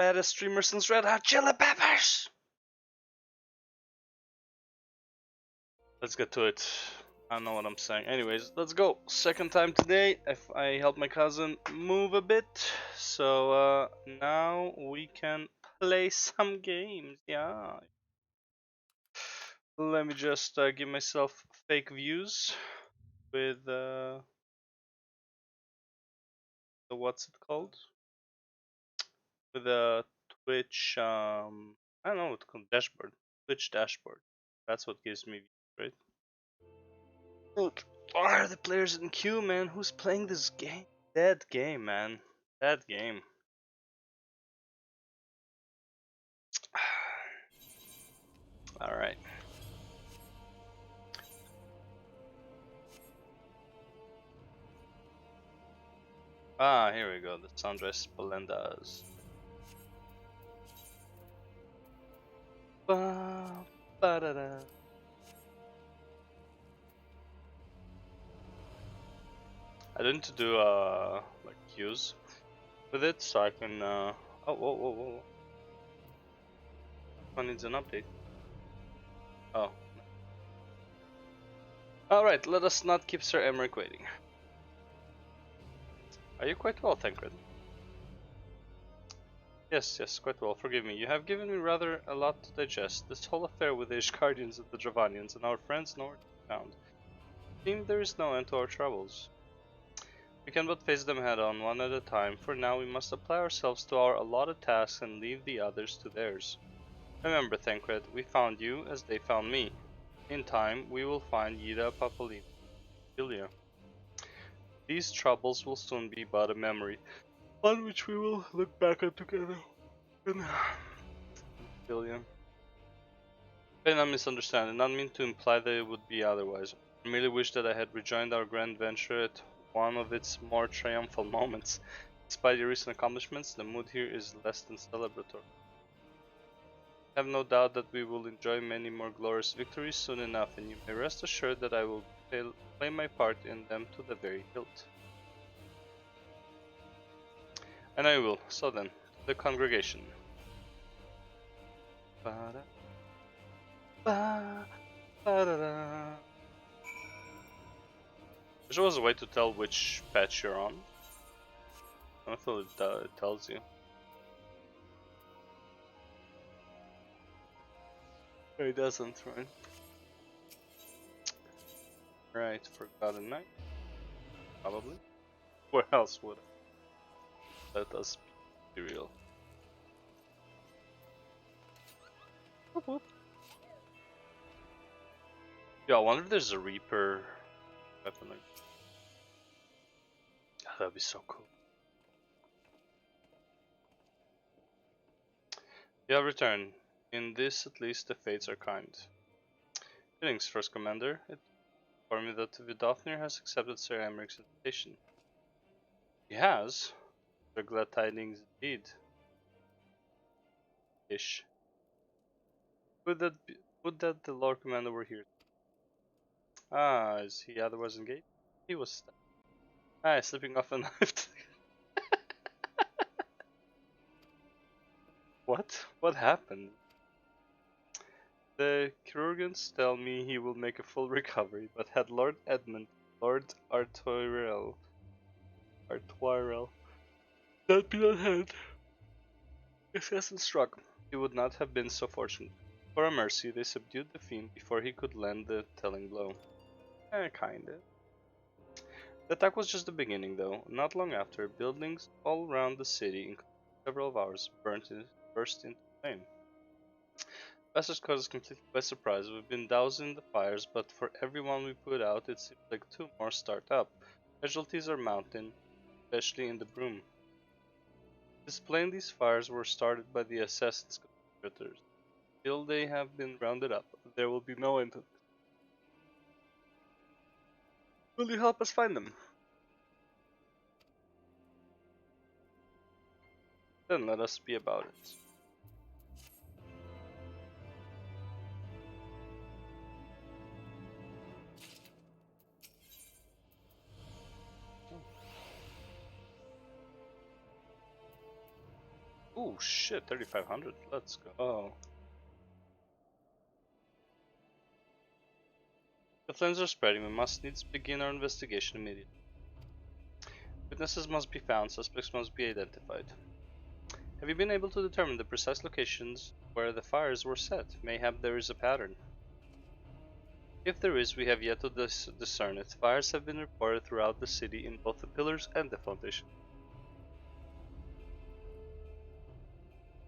Baddest streamer since Red Hot Chili Peppers! Let's get to it. I don't know what I'm saying. Anyways, let's go. Second time today. If I help my cousin move a bit. So now we can play some games. Yeah. Let me just give myself fake views with the what's it called? With the Twitch I don't know what it's called, dashboard. Twitch dashboard. That's what gives me views, right? Look, why are the players in queue, man? Who's playing this game? That game, man. That game. Alright. Ah, here we go. The Sundress Splendas. Ba, ba, da, da. I didn't do like queues with it, so I can oh, whoa. One needs an update. Oh. Alright, let us not keep Sir Emmerich waiting. Are you quite well, Tancred? Yes, quite well. Forgive me. You have given me rather a lot to digest. This whole affair with the Ishgardians and the Dravanians and our friends nowhere to be found. It seems there is no end to our troubles. We can but face them head on, one at a time. For now, we must apply ourselves to our allotted tasks and leave the others to theirs. Remember, Thancred, we found you as they found me. In time, we will find Yida, Papolina, and Julia. These troubles will soon be but a memory, on which we will look back on together. Julia. I not misunderstand, and not mean to imply that it would be otherwise. I merely wish that I had rejoined our grand venture at one of its more triumphal moments. Despite your recent accomplishments, the mood here is less than celebratory. I have no doubt that we will enjoy many more glorious victories soon enough, and you may rest assured that I will play my part in them to the very hilt. And I will. So then, to the congregation. Ba-da, ba, ba-da-da. There's always a way to tell which patch you're on. I feel it tells you. It doesn't, right? Right, Forgotten Night. Probably. Where else would I? Let us be real. Whoop, whoop. Yeah, I wonder if there's a Reaper weapon. Like... Oh, that'd be so cool. You have returned. In this, at least, the fates are kind. Greetings, First Commander. It informed me that Vidofnir has accepted Sir Emerich's invitation. He has? They're glad tidings indeed. Ish. Would that the Lord Commander were here. Ah, is he otherwise engaged? He was stabbed. Ah, slipping off a knife. What? What happened? The chirurgeons tell me he will make a full recovery, but had Lord Edmund, Lord Artoirel, not been on hand, if he hasn't struck, he would not have been so fortunate. For a mercy, they subdued the fiend before he could land the telling blow. Kinda. The attack was just the beginning, though. Not long after, buildings all around the city, including several of ours, burst into flame. Bastards caught us completely by surprise. We've been doused in the fires, but for every one we put out, it seems like two more start up. Casualties are mounting, especially in the Broom. It is plain these fires were started by the assassins' conspirators. Till they have been rounded up, there will be no end to this. Will you help us find them? Then let us be about it. Oh shit, 3500. Let's go. The flames are spreading. We must needs begin our investigation immediately. Witnesses must be found. Suspects must be identified. Have you been able to determine the precise locations where the fires were set? Mayhap there is a pattern. If there is, we have yet to discern it. Fires have been reported throughout the city in both the pillars and the foundation.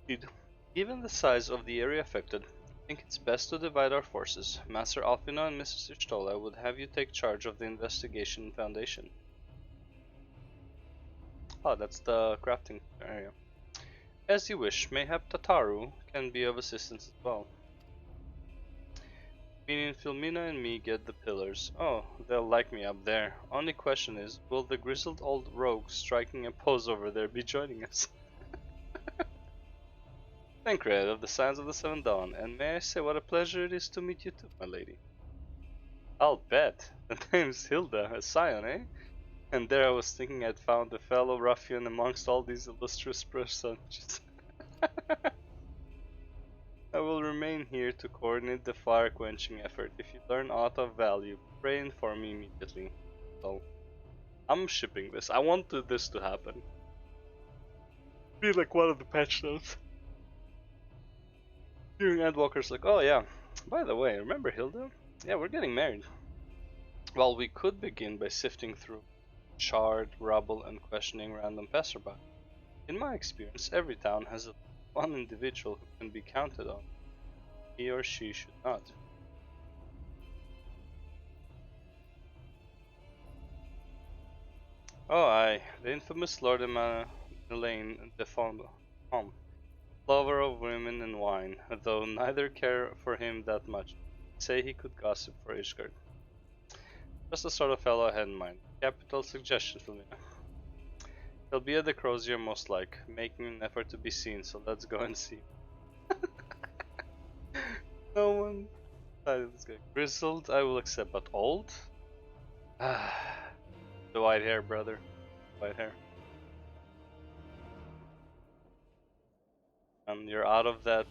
Indeed. Given the size of the area affected, I think it's best to divide our forces. Master Alfino and Mrs. Ishtola would have you take charge of the investigation foundation. Oh, that's the crafting area. As you wish, mayhap Tataru can be of assistance as well. Meaning Filmina and me get the pillars. Oh, they'll like me up there. Only question is, will the grizzled old rogue striking a pose over there be joining us? Tancred of the Signs of the Seven Dawn, and may I say what a pleasure it is to meet you too, my lady. I'll bet. The name's Hilda, a scion, eh? And there I was thinking I'd found a fellow ruffian amongst all these illustrious personages. I will remain here to coordinate the fire-quenching effort. If you learn aught of value, pray inform me immediately. So, I'm shipping this. I wanted this to happen. Be like one of the patch notes. Hearing Endwalker's like, oh yeah, by the way, remember Hilda? Yeah, we're getting married. Well, we could begin by sifting through charred rubble and questioning random passerby. In my experience, every town has one individual who can be counted on. He or she should not. Oh aye, the infamous Lord Elaine de Fond, lover of women and wine, though neither care for him that much. Say he could gossip for Ishgard. Just the sort of fellow I had in mind. Capital suggestion, Filomena. He'll be at the Crozier most like, making an effort to be seen, so let's go and see. No one decided this guy. Grizzled, I will accept, but old? Ah, the white hair, brother. White hair. And you're out of that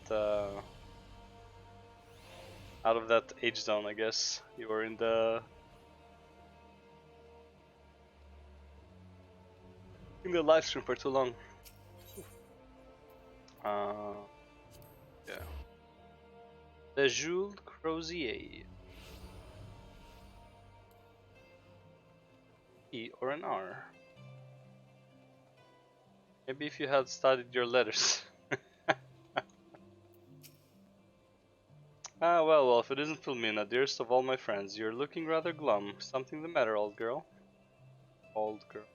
age zone, I guess. You were in the live stream for too long. Yeah. The Jules Crozier. E or an R. Maybe if you had studied your letters. Ah, well, if it isn't Filmina, dearest of all my friends, you're looking rather glum. Something the matter, old girl? Old girl.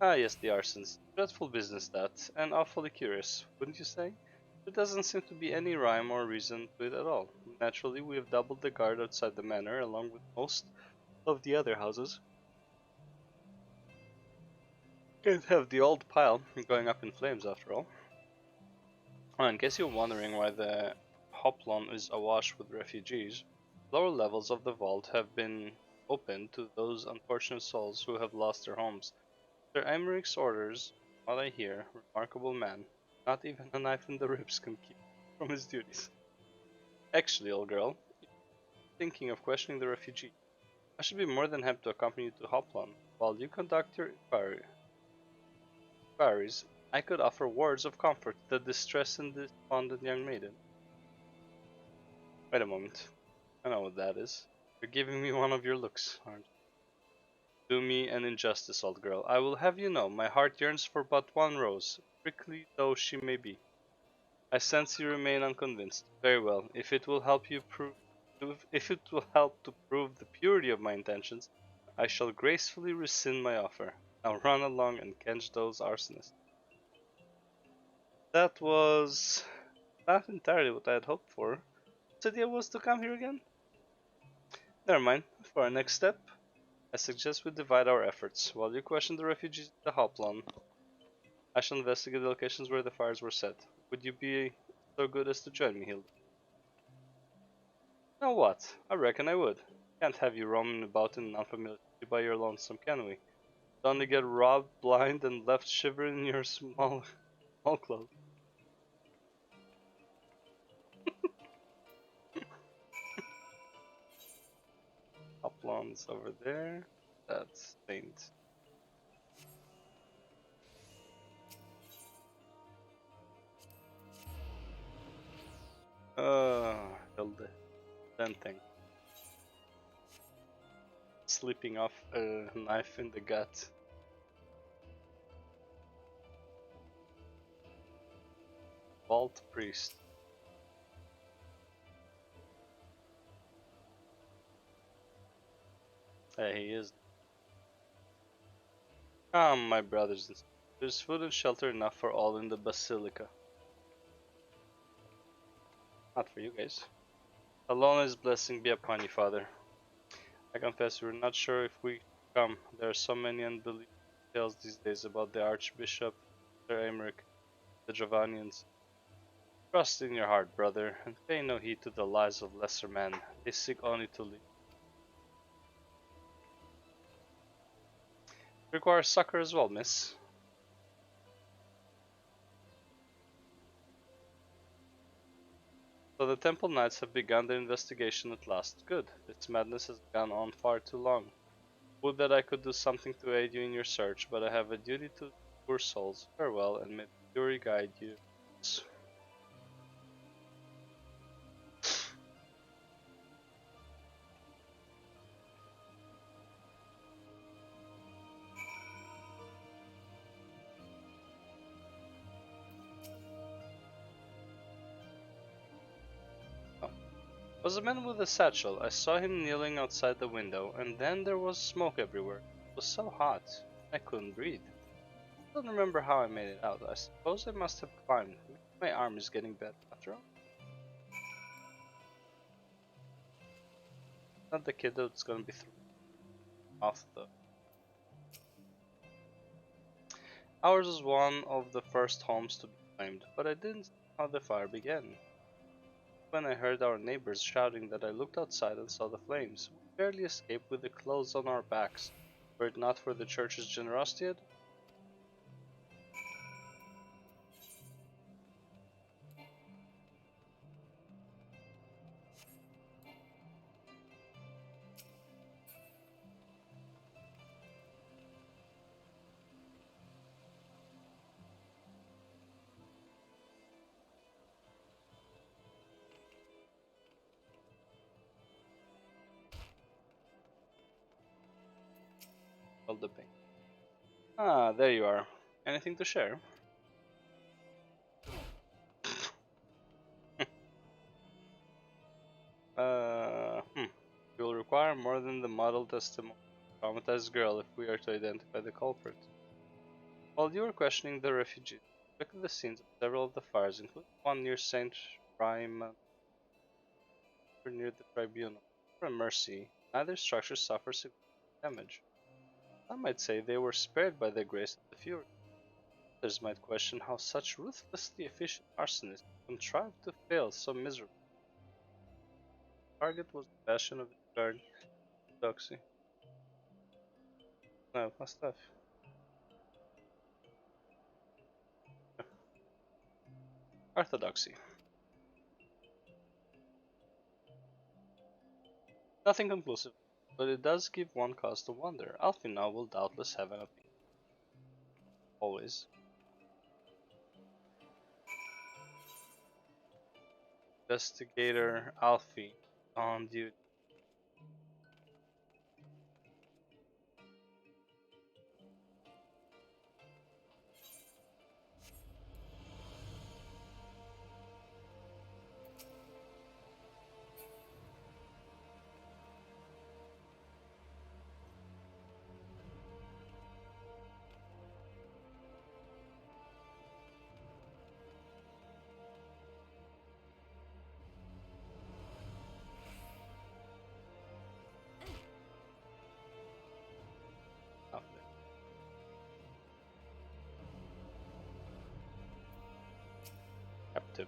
Ah, yes, the arsons. Dreadful business that, and awfully curious, wouldn't you say? There doesn't seem to be any rhyme or reason to it at all. Naturally, we have doubled the guard outside the manor, along with most of the other houses. Can't have the old pile going up in flames, after all. Oh, in case you're wondering why the Hoplon is awash with refugees, lower levels of the vault have been opened to those unfortunate souls who have lost their homes. Sir Emeric's orders, what I hear, remarkable man. Not even a knife in the ribs can keep him from his duties. Actually, old girl, thinking of questioning the refugee, I should be more than happy to accompany you to Hoplon. While you conduct your inquiries, I could offer words of comfort to the distressed and despondent young maiden. Wait a moment. I know what that is. You're giving me one of your looks, aren't you? Do me an injustice, old girl. I will have you know, my heart yearns for but one rose, prickly though she may be. I sense you remain unconvinced. Very well. If it will help to prove the purity of my intentions, I shall gracefully rescind my offer. Now run along and catch those arsonists. That was not entirely what I had hoped for. The idea was to come here again? Never mind. For our next step, I suggest we divide our efforts. While you question the refugees at the Hoplon, I shall investigate the locations where the fires were set. Would you be so good as to join me, Hilda? Now what? I reckon I would. Can't have you roaming about in an unfamiliar city by your lonesome, can we? Suddenly get robbed blind and left shivering in your small clothes. Uplawns over there. That's Saint. Hilde. Denting. Slipping off a knife in the gut. Vault Priest. Yeah, he is. Come, my brothers and sisters. There's food and shelter enough for all in the Basilica. Not for you guys. Alona's blessing be upon you, Father. I confess we're not sure if we come. There are so many unbelievable tales these days about the Archbishop, Sir Emeric, the Dravanians. Trust in your heart, brother, and pay no heed to the lies of lesser men. They seek only to lead. Require succor as well, miss. So the Temple Knights have begun their investigation at last. Good. This madness has gone on far too long. Would that I could do something to aid you in your search, but I have a duty to poor souls. Farewell, and may the Fury guide you. Oh. Was a man with a satchel. I saw him kneeling outside the window, and then there was smoke everywhere. It was so hot, I couldn't breathe. I don't remember how I made it out. I suppose I must have climbed. My arm is getting better after all. Not the kid that's gonna be thrown off the. Ours was one of the first homes to be claimed, but I didn't see how the fire began. When I heard our neighbors shouting that I looked outside and saw the flames. We barely escaped with the clothes on our backs. Were it not for the church's generosity, well, the pain. Ah, there you are. Anything to share? Hmm. We will require more than the model testimony of a traumatized girl if we are to identify the culprit. While you were questioning the refugees, look at the scenes of several of the fires, including one near Saint Rime near the tribunal. For mercy, neither structure suffers significant damage. Some might say they were spared by the grace of the Fury. Others might question how such ruthlessly efficient arsonists contrived to fail so miserably. The target was the bastion of the guard, Orthodoxy. No, my stuff. Orthodoxy. Nothing conclusive, but it does give one cause to wonder. Alfina will doubtless have an opinion. Always. Investigator Alfie on duty. Alfie. Captive.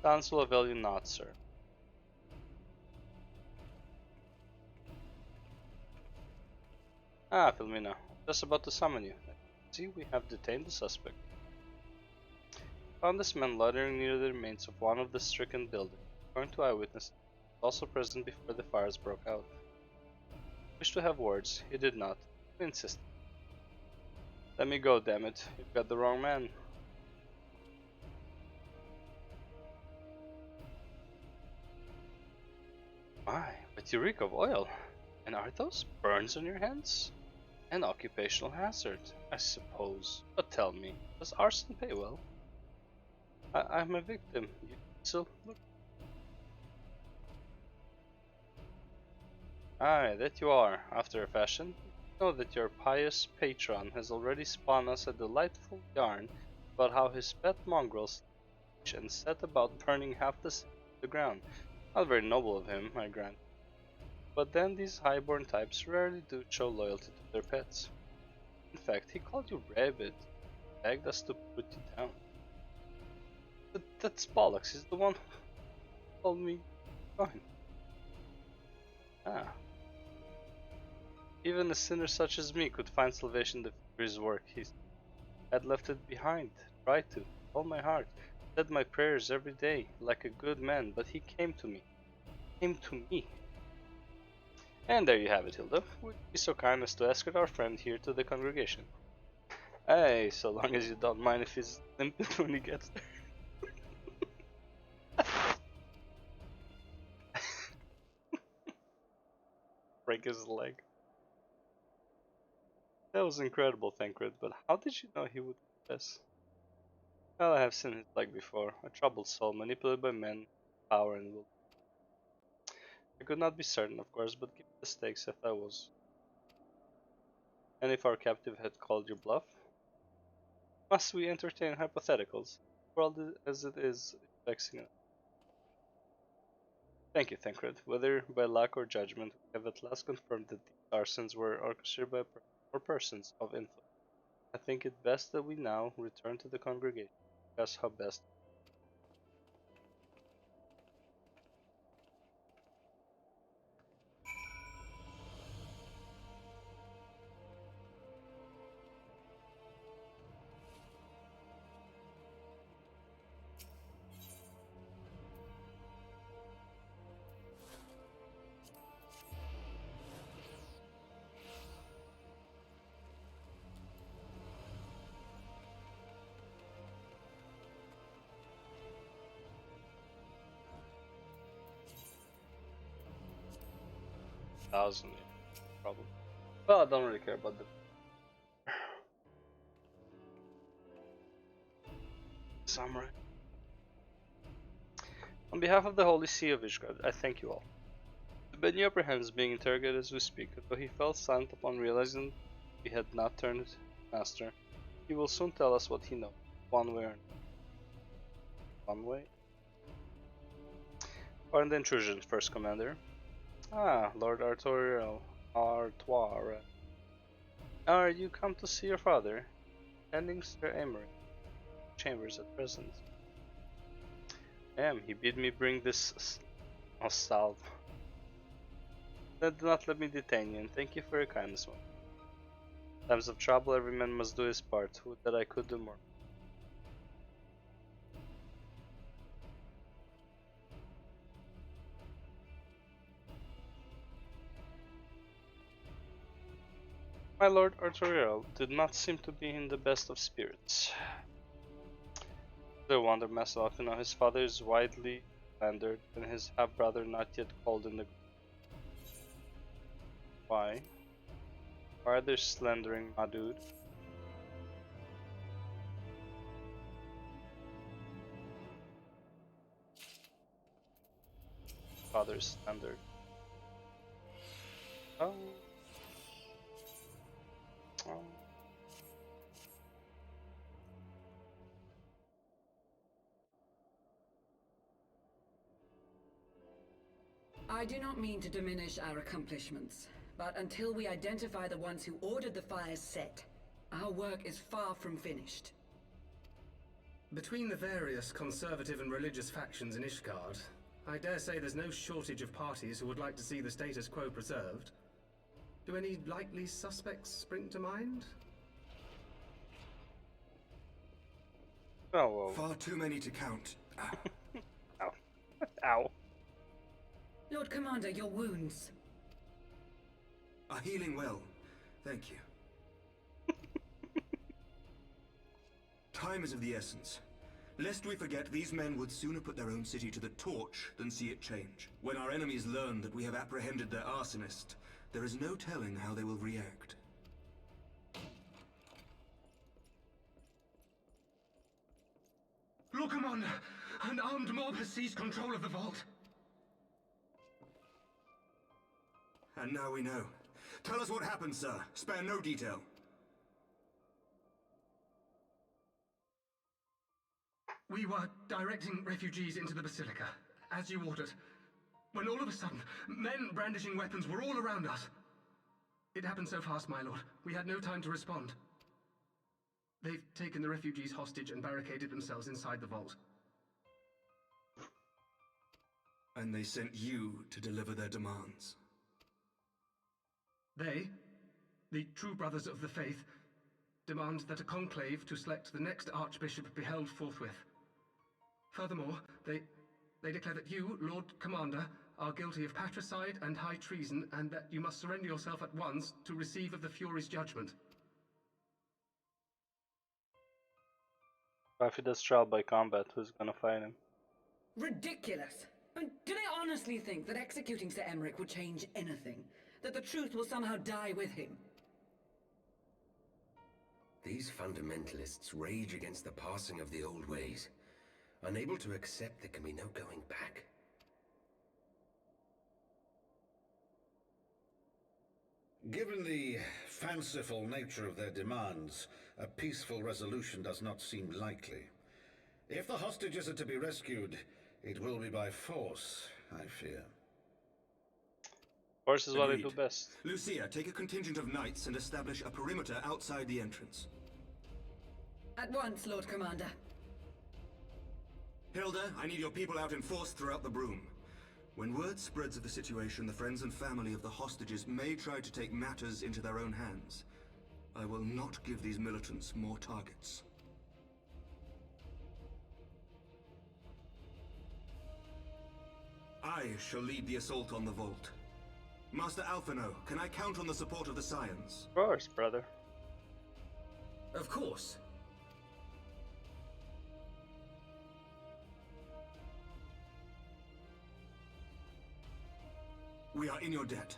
Dance will avail you not, sir. Ah, Filomena, just about to summon you. See, we have detained the suspect. Found this man loitering near the remains of one of the stricken buildings. According to eyewitnesses, he was also present before the fires broke out. Wished to have words, he did not. He insisted. Let me go, damn it! You've got the wrong man. My, but you reek of oil. And are those burns on your hands? An occupational hazard, I suppose. But tell me, does arson pay well? I'm a victim. So look. Aye, that you are, after a fashion. You know that your pious patron has already spun us a delightful yarn about how his pet mongrels and set about burning half the city to the ground. Not very noble of him, I grant. But then these highborn types rarely do show loyalty to their pets. In fact, he called you rabbit, begged us to put you down. That's bollocks, he's the one who told me fine. Ah. Even a sinner such as me could find salvation through his work. He had left it behind, tried to, all my heart, said my prayers every day, like a good man, but he came to me. Came to me. And there you have it, Hilda. Would you be so kind as to escort our friend here to the congregation? Hey, so long as you don't mind if he's limping when he gets there. Break his leg. That was incredible, Thancred, but how did you know he would confess? Well, I have seen his leg before. A troubled soul, manipulated by men, power and will. I could not be certain, of course, but given the stakes, if I was. And if our captive had called your bluff? Must we entertain hypotheticals? The world as it is vexing us. Thank you, Thancred. Whether by luck or judgment, we have at last confirmed that these arsons were orchestrated by or persons of influence. I think it best that we now return to the congregation, discuss how best. Thousand, yeah, probably. Well, I don't really care about the samurai. On behalf of the Holy See of Ishgard, I thank you all. The Benny apprehends being interrogated as we speak, though he fell silent upon realizing we had not turned master. He will soon tell us what he knows, one way or another. One way? Pardon the intrusion, First Commander. Ah, Lord Artois. Are you come to see your father? Attending Sir Amory chambers at present. He bid me bring this salve. Do not let me detain you, and thank you for your kindness, one. In times of trouble, every man must do his part. Would that I could do more. My Lord Artoriel did not seem to be in the best of spirits. The wonder, Master Alcuna, his father is widely slandered, and his half-brother not yet called in the. Why? Why are they slandering my dude? Father's slandered. Oh. Oh. I do not mean to diminish our accomplishments, but until we identify the ones who ordered the fires set, our work is far from finished. Between the various conservative and religious factions in Ishgard, I dare say there's no shortage of parties who would like to see the status quo preserved. Do any likely suspects spring to mind? Oh, whoa. Far too many to count. Ow. Ow. Lord Commander, your wounds. Are healing well. Thank you. Time is of the essence. Lest we forget, these men would sooner put their own city to the torch than see it change. When our enemies learn that we have apprehended their arsonist, there is no telling how they will react. Lord Commander, an armed mob has seized control of the vault. And now we know. Tell us what happened, sir. Spare no detail. We were directing refugees into the Basilica, as you ordered, when all of a sudden, men brandishing weapons were all around us. It happened so fast, my lord. We had no time to respond. They've taken the refugees hostage and barricaded themselves inside the vault. And they sent you to deliver their demands. They, the true brothers of the faith, demand that a conclave to select the next archbishop be held forthwith. Furthermore, they declare that you, Lord Commander, are guilty of patricide and high treason, and that you must surrender yourself at once to receive of the Fury's judgment. If he does trial by combat, who's gonna fight him? Ridiculous! I mean, do they honestly think that executing Sir Emmerich would change anything? That the truth will somehow die with him? These fundamentalists rage against the passing of the old ways, unable to accept there can be no going back. Given the fanciful nature of their demands, a peaceful resolution does not seem likely. If the hostages are to be rescued, it will be by force, I fear. Force is what I do Agreed. best. Lucia, take a contingent of knights and establish a perimeter outside the entrance. At once, Lord Commander. Hilda, I need your people out in force throughout the Broom. When word spreads of the situation, the friends and family of the hostages may try to take matters into their own hands. I will not give these militants more targets. I shall lead the assault on the vault. Master Alphino, can I count on the support of the Scions? Of course, brother. Of course. We are in your debt.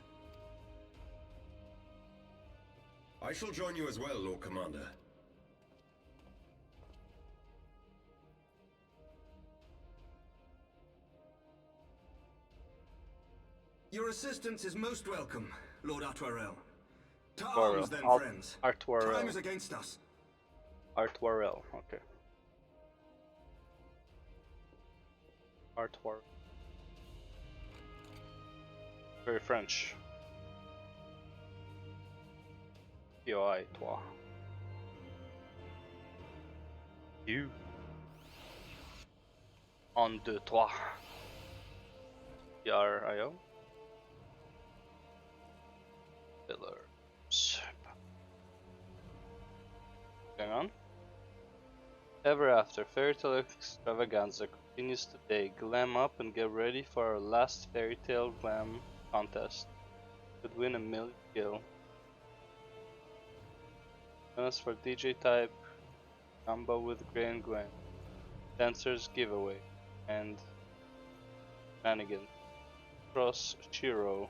I shall join you as well, Lord Commander. Your assistance is most welcome, Lord Artoirel. To Artoirel. arms then, friends. Artoirel. Time is against us. Artoirel, okay. Artoirel. Very French. Toi, toi. You. Un, deux, trois. Yar.io. Pillars. Going on? Ever after, Fairy Tale Extravaganza continues today. Glam up and get ready for our last Fairy Tale Glam contest. Could win a million gil. Bonus for DJ type, combo with Grey and Gwen, dancers giveaway, and shenanigans. Cross Shiro.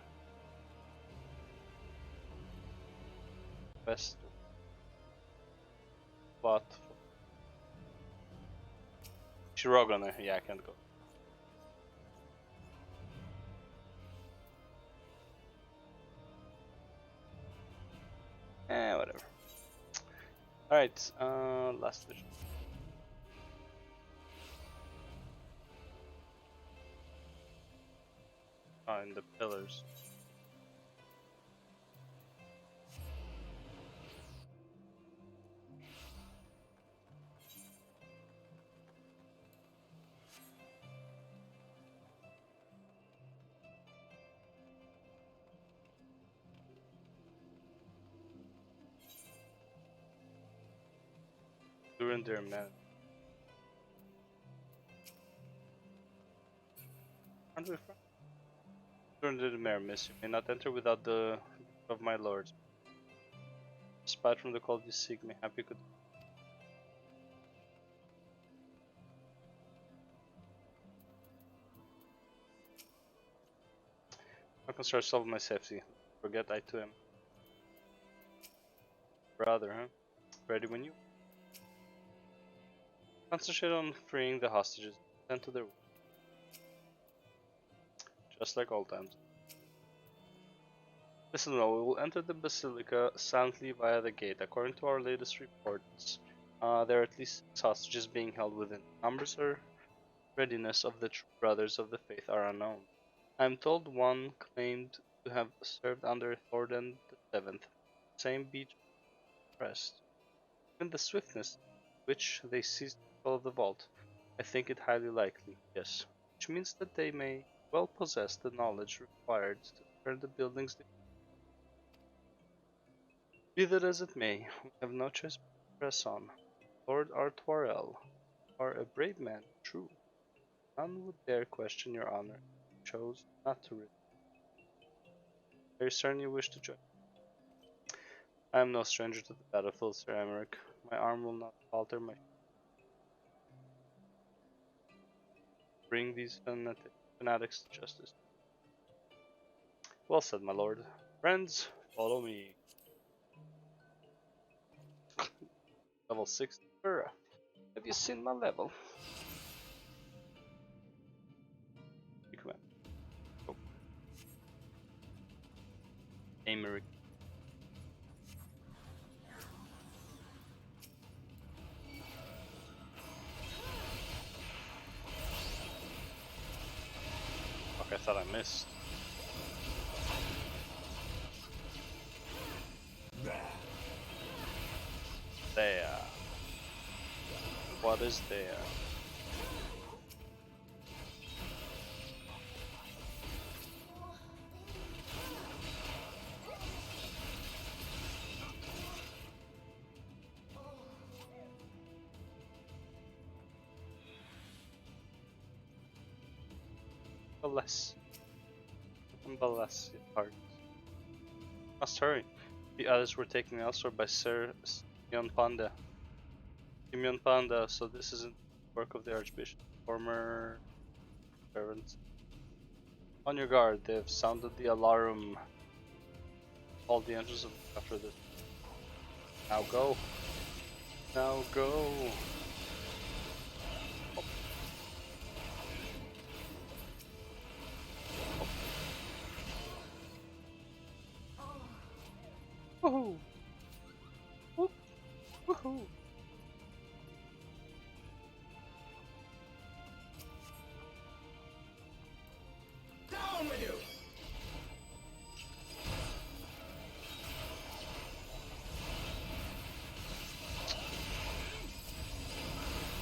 Best spot. Shirogane, yeah, I can't go. Whatever. Alright, last vision. In the pillars. ruined their man. Aren't we friends? During the mayor, miss, you may not enter without the of my lord. Despite from the call you seek, me happy could. I concern myself with my safety. Forget I too am. Brother, huh? Ready when you. Concentrate on freeing the hostages. Tend to their. Just like old times. Listen, no, we will enter the basilica silently via the gate. According to our latest reports, there are at least 6 hostages being held within. Numbers or readiness of the true brothers of the faith are unknown. I am told one claimed to have served under Thordan the Seventh, same beach pressed. Even the swiftness with which they seized control of the vault, I think it highly likely, yes. Which means that they may well possess the knowledge required to turn the buildings. Be that as it may, we have no choice but to press on. Lord Artoirel, you are a brave man, true. None would dare question your honor. You chose not to risk. Are you certain you wish to join? I am no stranger to the battlefield, Sir Emmerich. My arm will not falter. My bring these fanatics to justice. Well said, my lord. Friends, follow me. Level 6. Have you seen my level? Recommend. Go. Emmerich. Okay, I thought I missed. There. What is there? Bless your heart. Must hurry. The others were taken elsewhere by Sir Simeon Panda. Simeon Panda, so this isn't work of the Archbishop. Former servants. On your guard, they have sounded the alarm. All the engines after this. Now go. Now go. Woohoo! Woohoo! Down with you!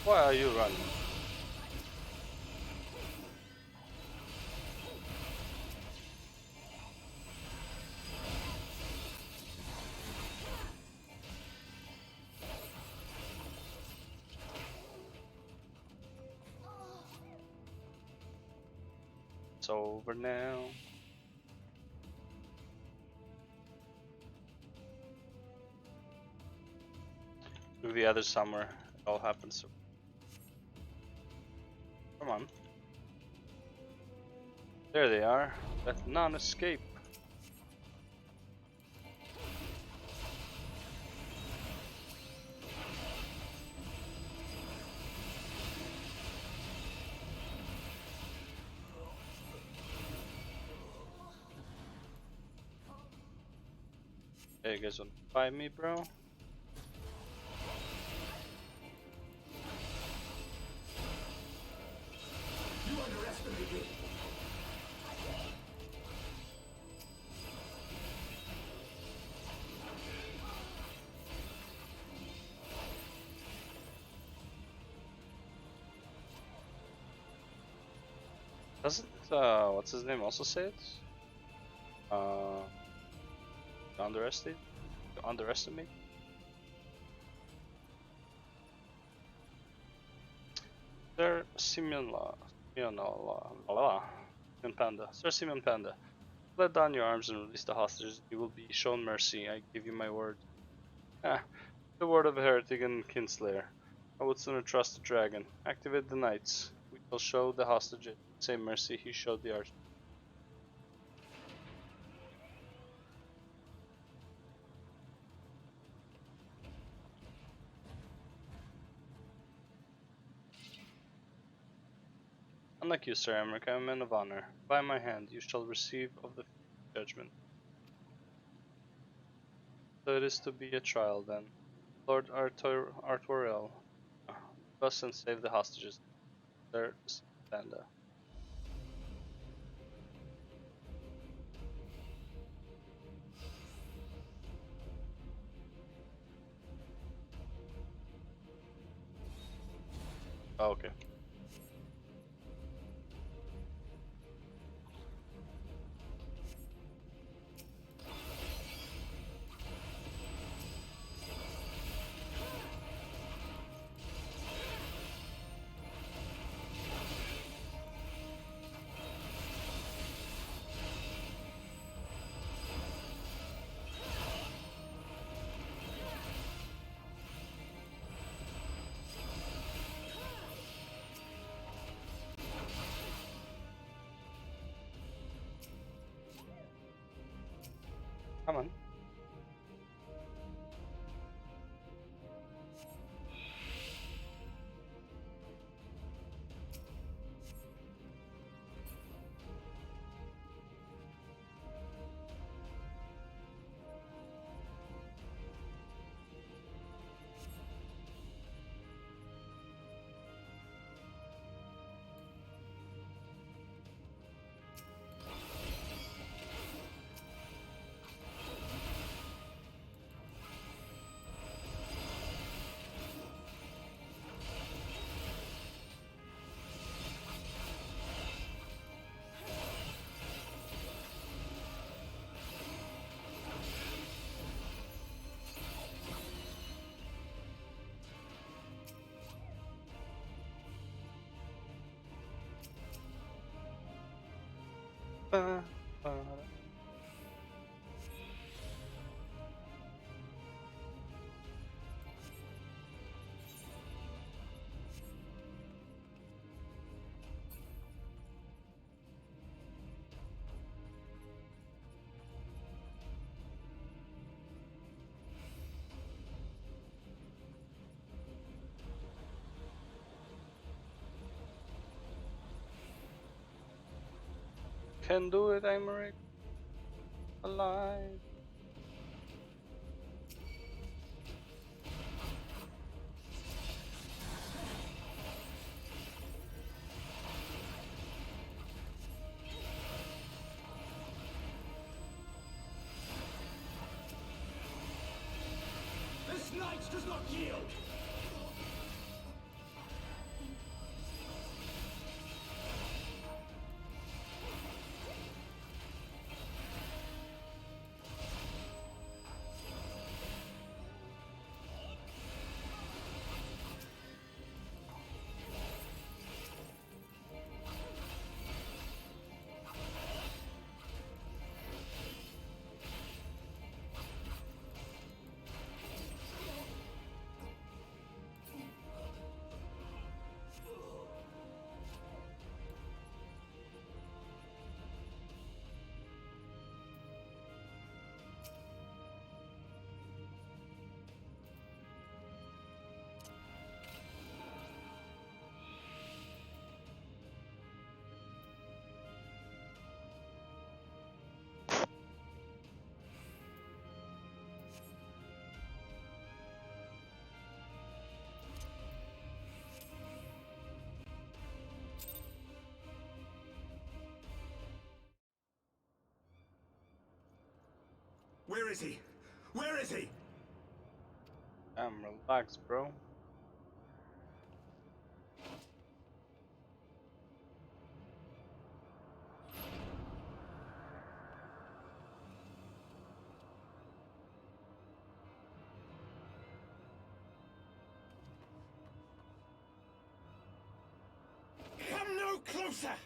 Why are you running? It's over now. To the other summer, it all happens. So come on. There they are. Let none escape. Hey, you guys want to fight me, bro? You underestimated me. Doesn't what's his name also say it? Underestimate? Underestimate? Simeon Panda. Sir Simeon Panda, let down your arms and release the hostages. You will be shown mercy. I give you my word. Ah, the word of a heretic and kinslayer. I would sooner trust the dragon. Activate the knights. We shall show the hostages the same mercy he showed the arch. Unlike you, Sir Emmerich, I am a man of honor. By my hand you shall receive of the judgment. So it is to be a trial then. Lord Artoriel, bust and save the hostages. Sir Panda. Oh, okay. Come on. Ba, ba. Can do it, Emmerich. Alive. This knight does not yield! Where is he? Where is he? Relax, bro. Answer!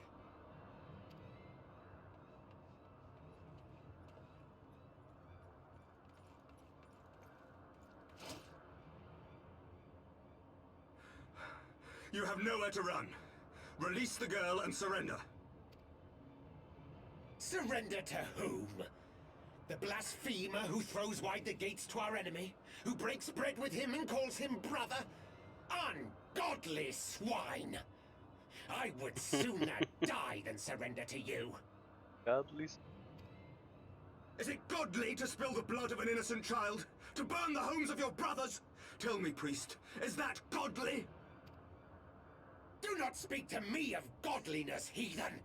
You have nowhere to run. Release the girl and surrender. Surrender to whom? The blasphemer who throws wide the gates to our enemy? Who breaks bread with him and calls him brother? Ungodly swine! I would sooner die than surrender to you. Godly. Is it godly to spill the blood of an innocent child? To burn the homes of your brothers? Tell me, priest, is that godly? Do not speak to me of godliness, heathen!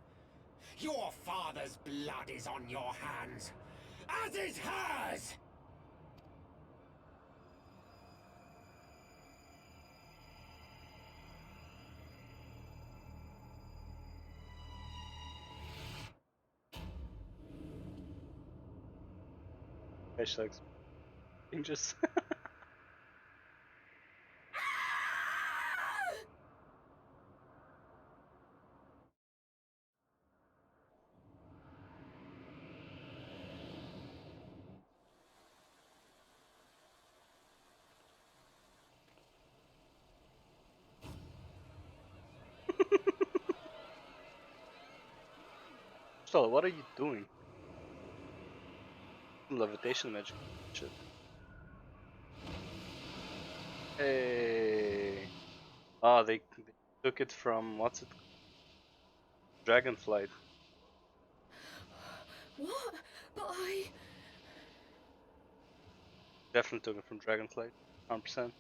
Your father's blood is on your hands, as is hers! Hashtags. Changes. So, what are you doing? Levitation magic. Shit. Hey. Oh, they took it from what's it? Dragonflight. What? But I... Definitely took it from Dragonflight. 100%.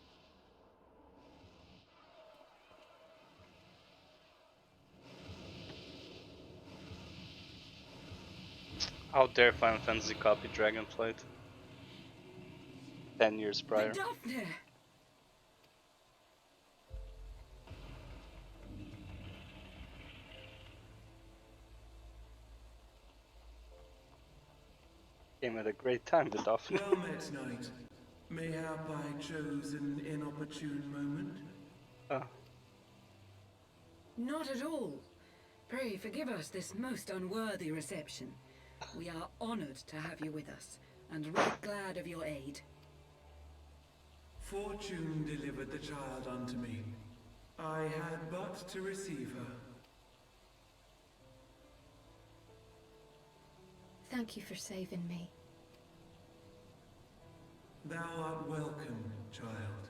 How dare Final Fantasy copy Dragonflight? 10 years prior. But Daphne! Came at a great time with Daphne. Well met, knight. Mayhap I chose an inopportune moment? Ah, Not at all. Pray forgive us this most unworthy reception. We are honored to have you with us, and right glad of your aid. Fortune delivered the child unto me. I had but to receive her. Thank you for saving me. Thou art welcome, child.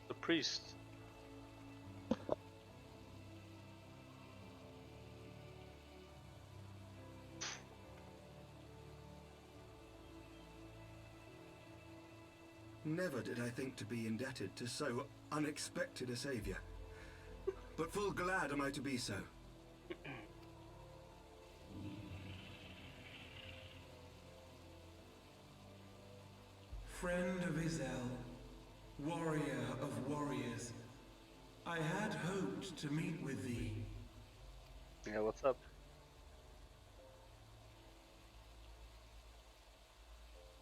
the priest. Never did I think to be indebted to so unexpected a savior. But full glad am I to be so. Friend of Izel, warrior of warriors, I had hoped to meet with thee. Yeah, what's up?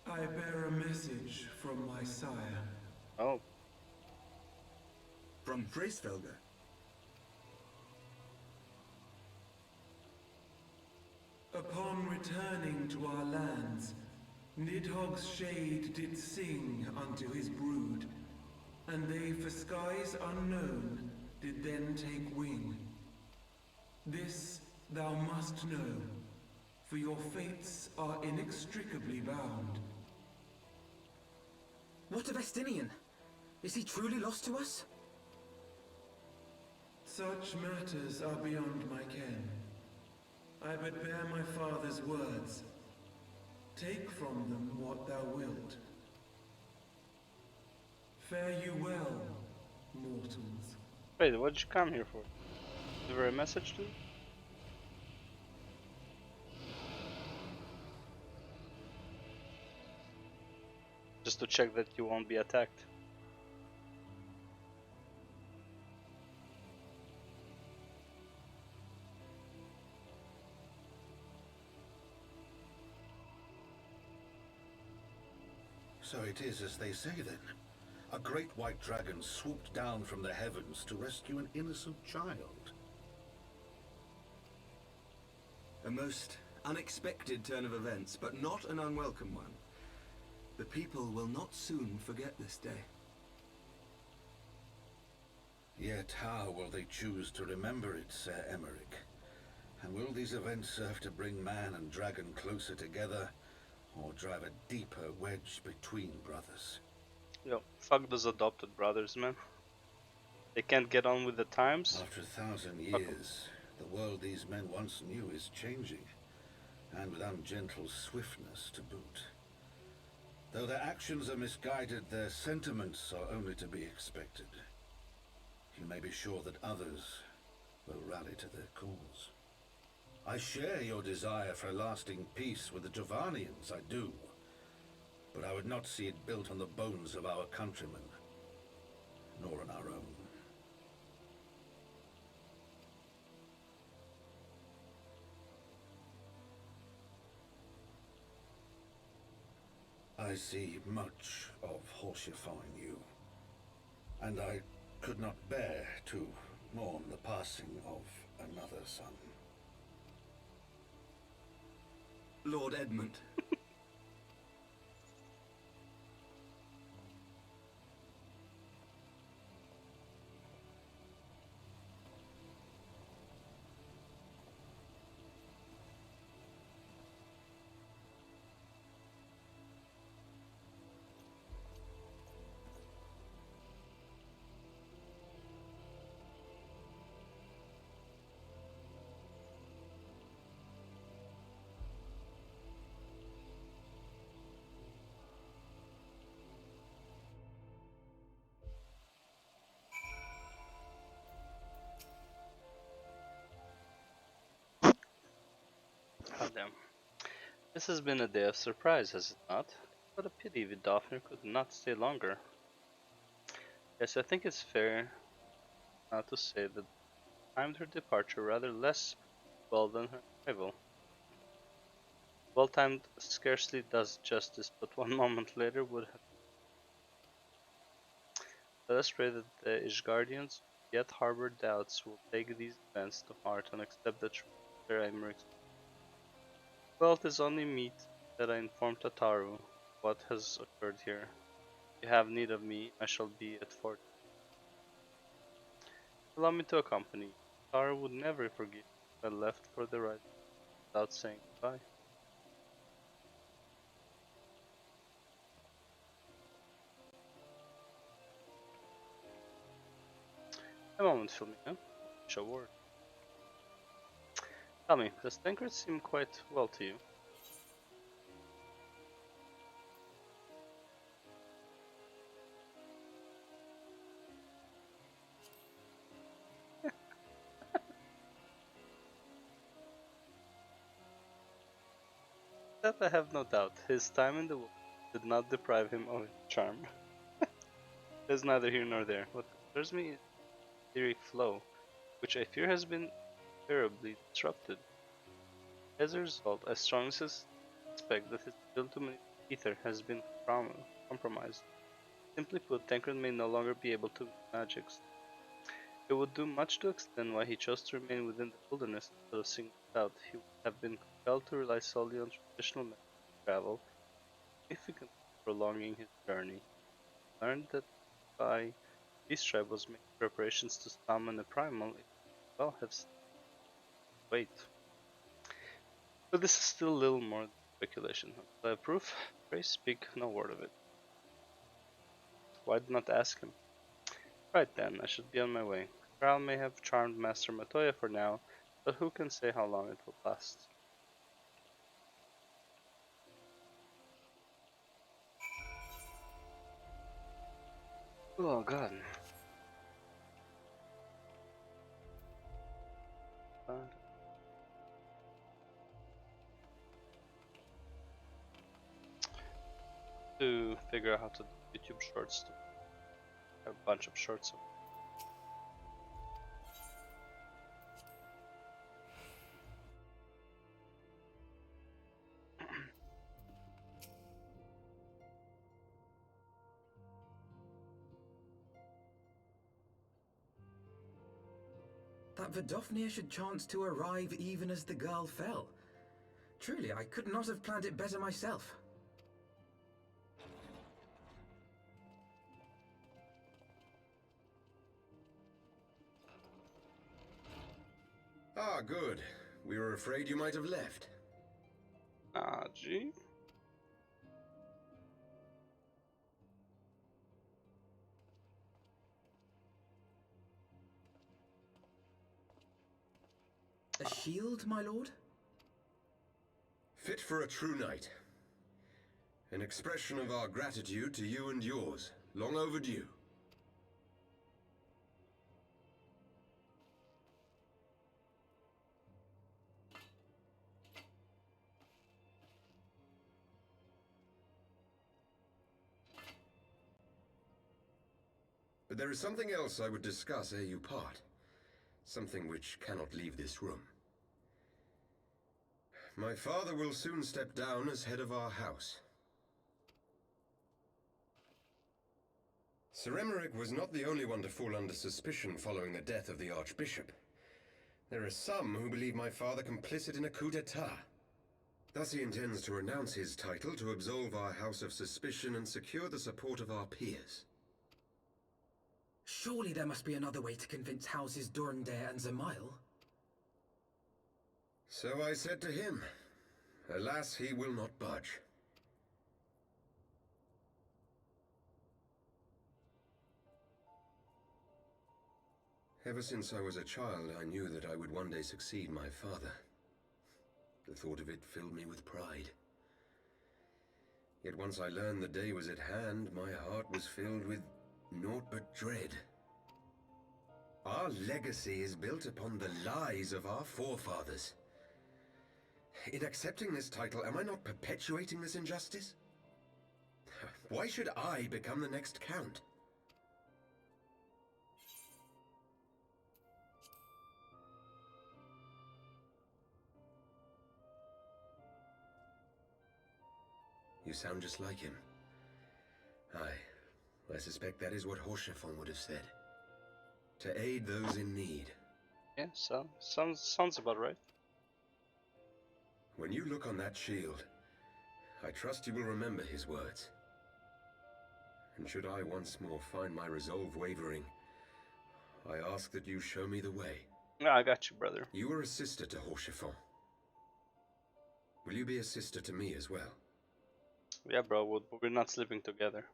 I bear a message from my sire. Oh, From Freysfelder. Upon returning to our lands, Nidhogg's shade did sing unto his brood, and they for skies unknown did then take wing. This thou must know, for your fates are inextricably bound. What of Estinian? Is he truly lost to us? Such matters are beyond my ken. I but bear my father's words. Take from them what thou wilt. Fare you well, mortals. wait, what did you come here for? Deliver a message to me? Just to check that you won't be attacked. So it is as they say then. A great white dragon swooped down from the heavens to rescue an innocent child. A most unexpected turn of events, but not an unwelcome one. The people will not soon forget this day. Yet how will they choose to remember it, Sir Emmerich? And will these events serve to bring man and dragon closer together, or drive a deeper wedge between brothers? Yo, fuck those adopted brothers, man. They can't get on with the times. After 1,000 Fuck 'em. years, the world these men once knew is changing, and with ungentle swiftness to boot. Though their actions are misguided, their sentiments are only to be expected. You may be sure that others will rally to their cause. I share your desire for lasting peace with the Javanians, I do. But I would not see it built on the bones of our countrymen, nor on our own. I see much of Horsefire in you, and I could not bear to mourn the passing of another son. Lord Edmund. God damn. This has been a day of surprise, has it not? What a pity Vidofnir could not stay longer. Yes, I think it's fair to say that timed her departure rather less well than her arrival. Well timed scarcely does justice, but one moment later would have. Let us pray that the Ishgardians who yet harbor doubts will take these events to heart and accept the truth of their Emeric's. Well, it is only meet that I inform Tataru what has occurred here. If you have need of me, I shall be at fort. Allow me to accompany you. Tataru would never forgive me if I left for the right without saying goodbye. A moment, Filomena. Show word. Tell me, does Tancred seem quite well to you? That I have no doubt. His time in the woods did not deprive him of his charm. There's neither here nor there. What concerns me is the lyric flow, which I fear has been terribly disrupted. As a result, I strongly suspect that his ability to manipulate ether has been compromised. Simply put, Tancred may no longer be able to use magics. It would do much to explain why he chose to remain within the wilderness instead of seeking it out. He would have been compelled to rely solely on traditional methods of travel, significantly prolonging his journey. He learned that by this tribe was making preparations to summon a primal, it would well have wait. But this is still a little more than speculation. Until I have proof, pray speak no word of it. Why did not ask him? Right then, I should be on my way. Kral may have charmed Master Matoya for now, but who can say how long it will last? Oh god. to figure out how to do YouTube shorts. To have a bunch of shorts. That Vidofnir should chance to arrive even as the girl fell. Truly, I could not have planned it better myself. Ah, good. We were afraid you might have left. Ah, gee. A shield, my lord? Fit for a true knight. An expression of our gratitude to you and yours, long overdue. But there is something else I would discuss ere you part. Something which cannot leave this room. My father will soon step down as head of our house. Sir Emeric was not the only one to fall under suspicion following the death of the Archbishop. There are some who believe my father complicit in a coup d'etat. Thus he intends to renounce his title to absolve our house of suspicion and secure the support of our peers. Surely there must be another way to convince houses Durandare and Zemail. So I said to him. Alas, he will not budge. Ever since I was a child, I knew that I would one day succeed my father. The thought of it filled me with pride. Yet once I learned the day was at hand, my heart was filled with naught but dread. Our legacy is built upon the lies of our forefathers. In accepting this title, am I not perpetuating this injustice? Why should I become the next count? You sound just like him. Aye, I suspect that is what Horsefon would have said. To aid those in need. Yeah, sounds about right. When you look on that shield, I trust you will remember his words. And should I once more find my resolve wavering, I ask that you show me the way. Yeah, I got you, brother. You are a sister to Horsefon. Will you be a sister to me as well? Yeah, bro, we're not sleeping together.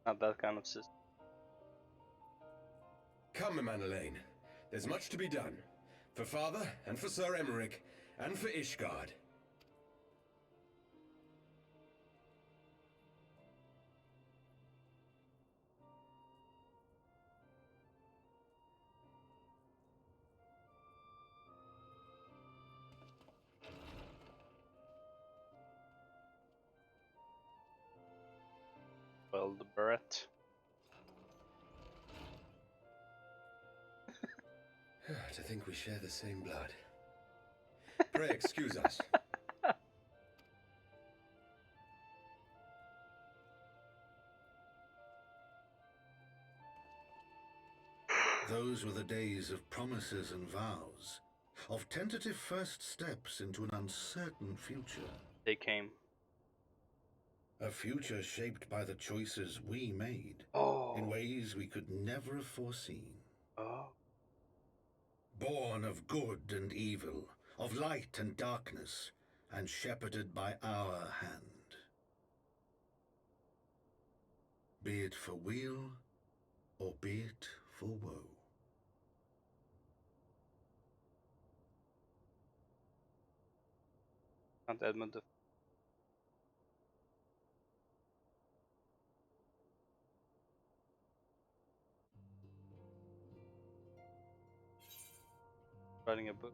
Not that kind of system. Come, Emanelaine. There's much to be done. For father, and for Sir Emeric, and for Ishgard. Well, the Barrett. To think we share the same blood. Pray excuse us. Those were the days of promises and vows, of tentative first steps into an uncertain future. They came. A future shaped by the choices we made, in ways we could never have foreseen. Oh. Born of good and evil, of light and darkness, and shepherded by our hand. Be it for weal, or be it for woe. Count Edmund the writing a book.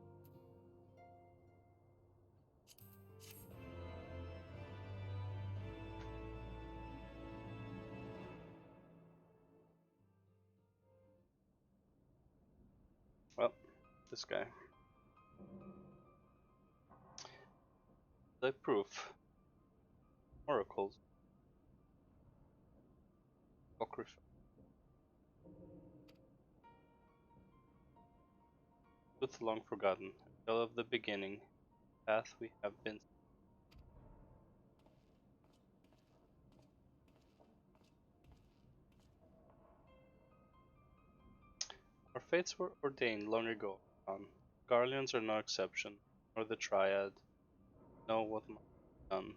Well, this guy. The proof. Oracles. Apocrypha. Truth long forgotten. A tale of the beginning. Path we have been. Our fates were ordained long ago. Garleans are no exception, nor the Triad. Know what must be done.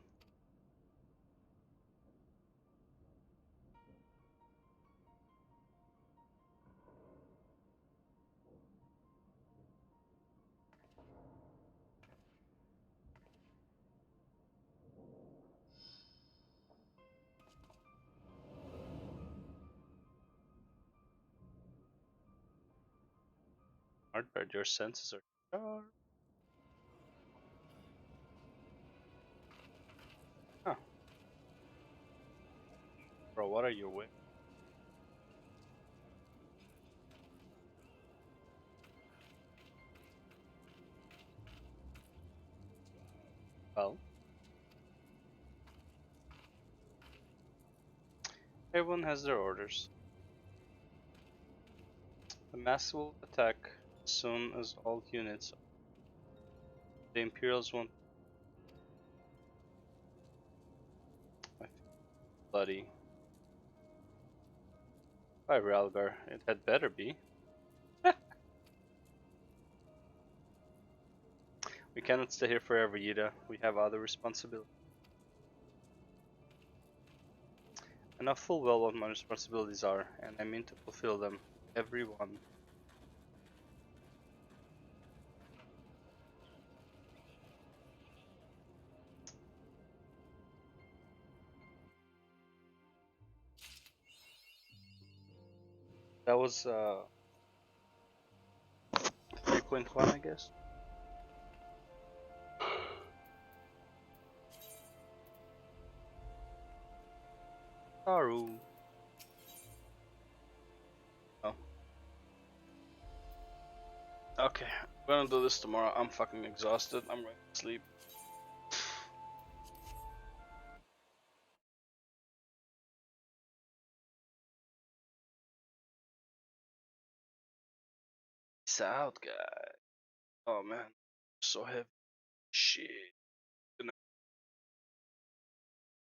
Hardbird, your senses are sharp. Huh. Bro, what are you with? Well, everyone has their orders. The mass will attack as soon as all units. The Imperials want. I feel bloody. By Ralgar, it had better be. We cannot stay here forever, Yida. We have other responsibilities. I know full well what my responsibilities are, and I mean to fulfill them. Every one. That was 3.1, I guess. Saru. Oh. Okay, I'm gonna do this tomorrow. I'm fucking exhausted. I'm ready to sleep. Peace out, guys. Oh man, so heavy. Shit.